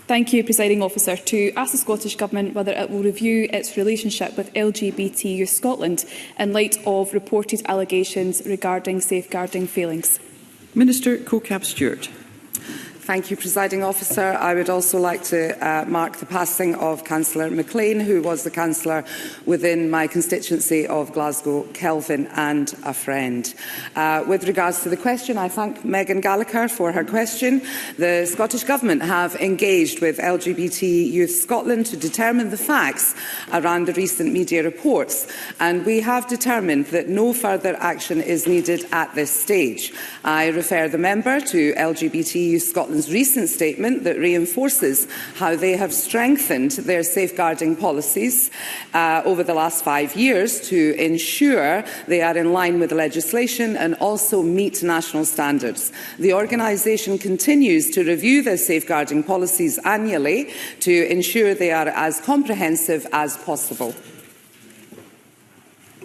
Thank you, Presiding Officer. To ask the Scottish Government whether it will review its relationship with LGBT Youth Scotland in light of reported allegations regarding safeguarding failings. Minister Colcab-Stewart. Thank you, Presiding Officer. I would also like to mark the passing of Councillor McLean, who was the councillor within my constituency of Glasgow, Kelvin, and a friend. With regards to the question, I thank Megan Gallagher for her question. The Scottish Government have engaged with LGBT Youth Scotland to determine the facts around the recent media reports, and we have determined that no further action is needed at this stage. I refer the member to LGBT Youth Scotland's recent statement that reinforces how they have strengthened their safeguarding policies over the last 5 years to ensure they are in line with the legislation and also meet national standards. The organisation continues to review their safeguarding policies annually to ensure they are as comprehensive as possible.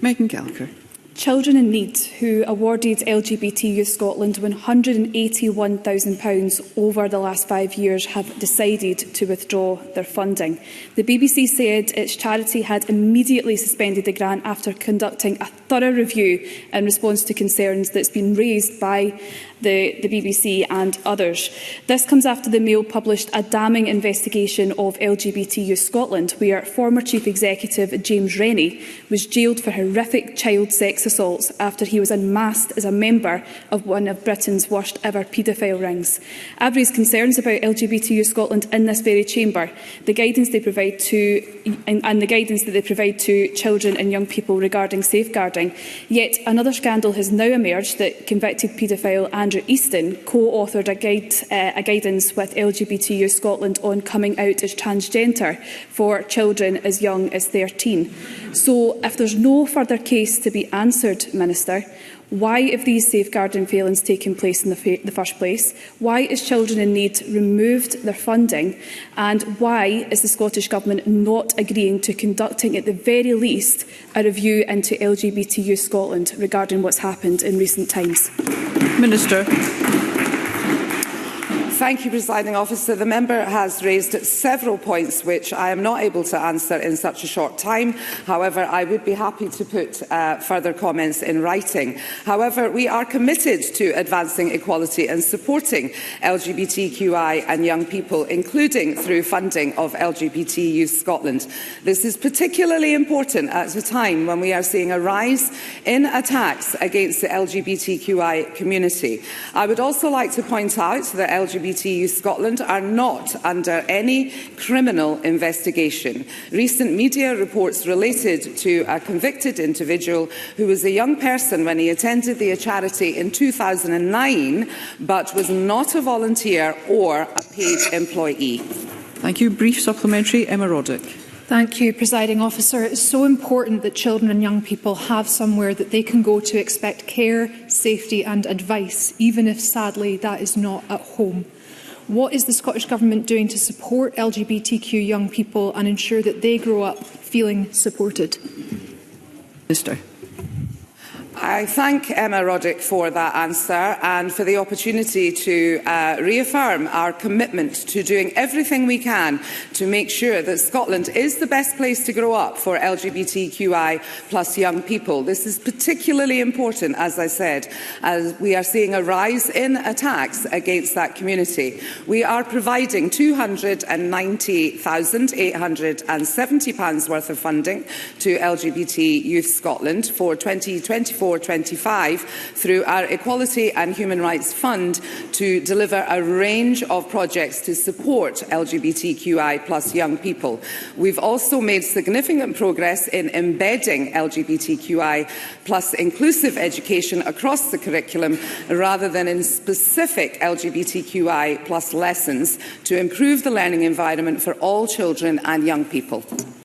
Megan Gallagher. Children in Need, who awarded LGBT Youth Scotland £181,000 over the last 5 years, have decided to withdraw their funding. The BBC said its charity had immediately suspended the grant after conducting a thorough review in response to concerns that's been raised by the BBC and others. This comes after the Mail published a damning investigation of LGBT Youth Scotland, where former Chief Executive James Rennie was jailed for horrific child sex assaults after he was unmasked as a member of one of Britain's worst ever paedophile rings. I've raised concerns about LGBT Youth Scotland in this very chamber, the guidance they provide to and the guidance that they provide to children and young people regarding safeguarding. Yet another scandal has now emerged that convicted paedophile Andrew Easton co-authored a guidance with LGBT Youth Scotland on coming out as transgender for children as young as 13. So, if there's no further case to be answered, Minister, why have these safeguarding failings taken place in the first place? Why is Children in Need removed their funding? And why is the Scottish Government not agreeing to conducting, at the very least, a review into LGBT Youth Scotland regarding what's happened in recent times? Minister. Thank you, Presiding Officer. The member has raised several points which I am not able to answer in such a short time. However, I would be happy to put further comments in writing. However, we are committed to advancing equality and supporting LGBTQI and young people, including through funding of LGBT Youth Scotland. This is particularly important at a time when we are seeing a rise in attacks against the LGBTQI community. I would also like to point out that LGBT Youth Scotland are not under any criminal investigation. Recent media reports related to a convicted individual who was a young person when he attended the charity in 2009, but was not a volunteer or a paid employee. Thank you. Brief supplementary. Emma Roddick. Thank you, Presiding Officer. It's so important that children and young people have somewhere that they can go to expect care, safety and advice, even if, sadly, that is not at home. What is the Scottish Government doing to support LGBTQ young people and ensure that they grow up feeling supported? Minister. I thank Emma Roddick for that answer and for the opportunity to reaffirm our commitment to doing everything we can to make sure that Scotland is the best place to grow up for LGBTQI plus young people. This is particularly important, as I said, as we are seeing a rise in attacks against that community. We are providing £290,870 worth of funding to LGBT Youth Scotland for 2024-25 through our Equality and Human Rights Fund to deliver a range of projects to support LGBTQI plus young people. We've also made significant progress in embedding LGBTQI plus inclusive education across the curriculum rather than in specific LGBTQI plus lessons to improve the learning environment for all children and young people.